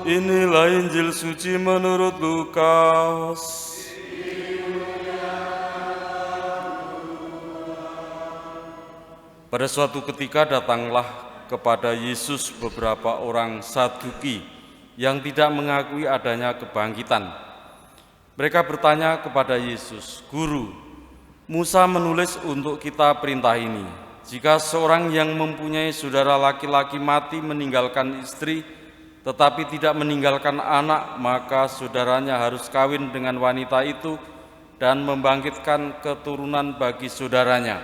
Inilah Injil suci menurut Lukas. Pada suatu ketika datanglah kepada Yesus beberapa orang Saduki yang tidak mengakui adanya kebangkitan. Mereka bertanya kepada Yesus, "Guru, Musa menulis untuk kita perintah ini. Jika seorang yang mempunyai saudara laki-laki mati meninggalkan istri, tetapi tidak meninggalkan anak, maka saudaranya harus kawin dengan wanita itu dan membangkitkan keturunan bagi saudaranya.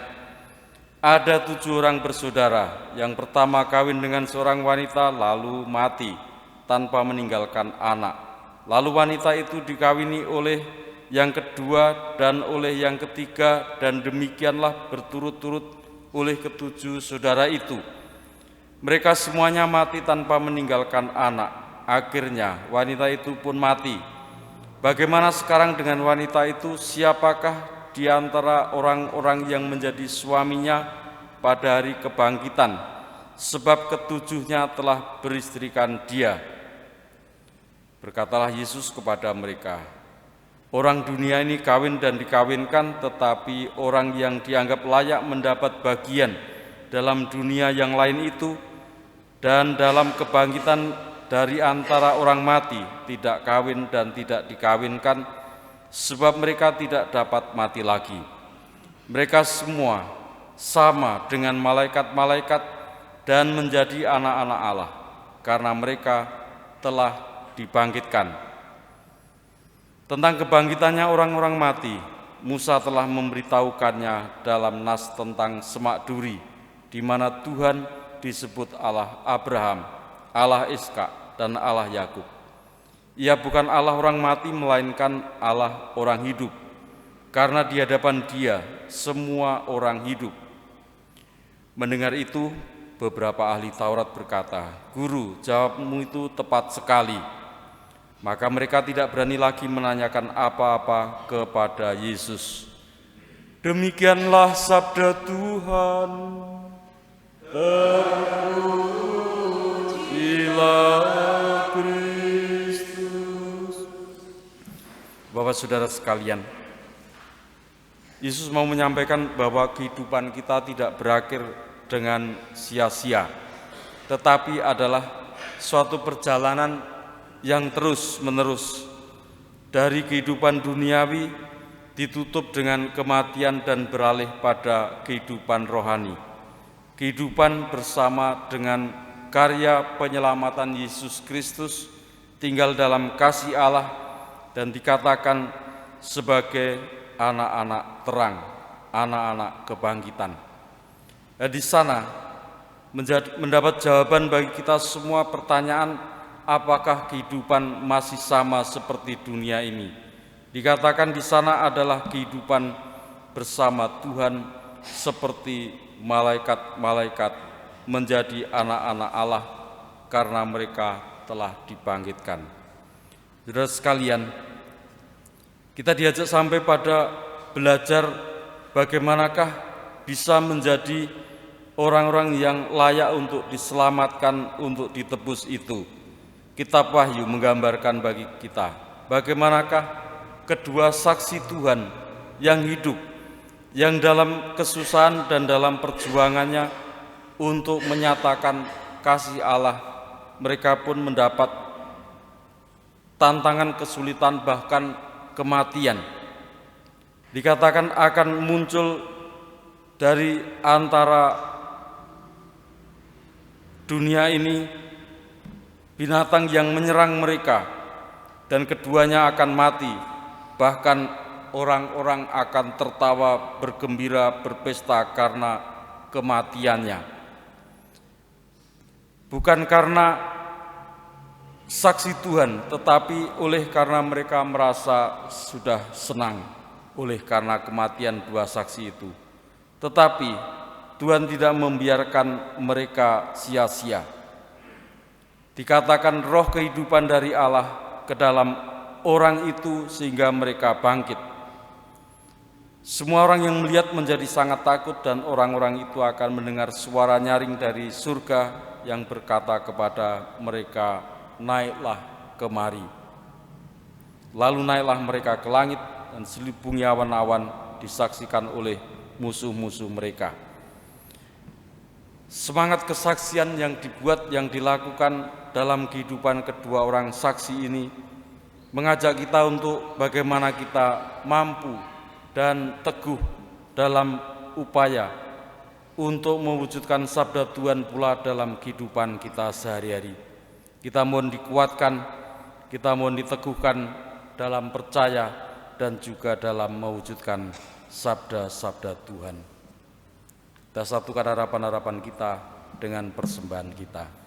Ada 7 orang bersaudara. Yang pertama kawin dengan seorang wanita lalu mati tanpa meninggalkan anak. Lalu wanita itu dikawini oleh yang kedua dan oleh yang ketiga, dan demikianlah berturut-turut oleh ke-7 saudara itu. Mereka semuanya mati tanpa meninggalkan anak. Akhirnya wanita itu pun mati. Bagaimana sekarang dengan wanita itu? Siapakah di antara orang-orang yang menjadi suaminya pada hari kebangkitan? Sebab ke-7-nya telah beristrikan dia." Berkatalah Yesus kepada mereka, "Orang dunia ini kawin dan dikawinkan, tetapi orang yang dianggap layak mendapat bagian dalam dunia yang lain itu dan dalam kebangkitan dari antara orang mati tidak kawin dan tidak dikawinkan, sebab mereka tidak dapat mati lagi. Mereka semua sama dengan malaikat-malaikat dan menjadi anak-anak Allah, karena mereka telah dibangkitkan." Tentang kebangkitannya orang-orang mati, Musa telah memberitahukannya dalam nas tentang semak duri, di mana Tuhan disebut Allah Abraham, Allah Ishak, dan Allah Yakub. Ia bukan Allah orang mati, melainkan Allah orang hidup, karena di hadapan Dia semua orang hidup. Mendengar itu, beberapa ahli Taurat berkata, "Guru, jawabmu itu tepat sekali." Maka mereka tidak berani lagi menanyakan apa-apa kepada Yesus. Demikianlah sabda Tuhan. Terpujilah Kristus. Bapak saudara sekalian, Yesus mau menyampaikan bahwa kehidupan kita tidak berakhir dengan sia-sia, tetapi adalah suatu perjalanan yang terus-menerus dari kehidupan duniawi ditutup dengan kematian dan beralih pada kehidupan rohani. Kehidupan bersama dengan karya penyelamatan Yesus Kristus, tinggal dalam kasih Allah, dan dikatakan sebagai anak-anak terang, anak-anak kebangkitan. Di sana mendapat jawaban bagi kita semua pertanyaan, apakah kehidupan masih sama seperti dunia ini? Dikatakan di sana adalah kehidupan bersama Tuhan seperti malaikat-malaikat menjadi anak-anak Allah karena mereka telah dibangkitkan. Saudara sekalian, kita diajak sampai pada belajar bagaimanakah bisa menjadi orang-orang yang layak untuk diselamatkan, untuk ditebus itu. Kitab Wahyu menggambarkan bagi kita bagaimanakah kedua saksi Tuhan yang hidup, yang dalam kesusahan dan dalam perjuangannya untuk menyatakan kasih Allah, mereka pun mendapat tantangan, kesulitan, bahkan kematian. Dikatakan akan muncul dari antara dunia ini binatang yang menyerang mereka, dan keduanya akan mati. Bahkan orang-orang akan tertawa, bergembira, berpesta karena kematiannya. Bukan karena saksi Tuhan, tetapi oleh karena mereka merasa sudah senang oleh karena kematian dua saksi itu. Tetapi Tuhan tidak membiarkan mereka sia-sia. Dikatakan roh kehidupan dari Allah ke dalam orang itu sehingga mereka bangkit. Semua orang yang melihat menjadi sangat takut, dan orang-orang itu akan mendengar suara nyaring dari surga yang berkata kepada mereka, "Naiklah kemari. Lalu naiklah mereka ke langit, dan selubungi awan-awan disaksikan oleh musuh-musuh mereka. Semangat kesaksian yang dilakukan dalam kehidupan kedua orang saksi ini mengajak kita untuk bagaimana kita mampu dan teguh dalam upaya untuk mewujudkan sabda Tuhan pula dalam kehidupan kita sehari-hari. Kita mohon dikuatkan, kita mohon diteguhkan dalam percaya dan juga dalam mewujudkan sabda-sabda Tuhan. Kita satukan harapan-harapan kita dengan persembahan kita.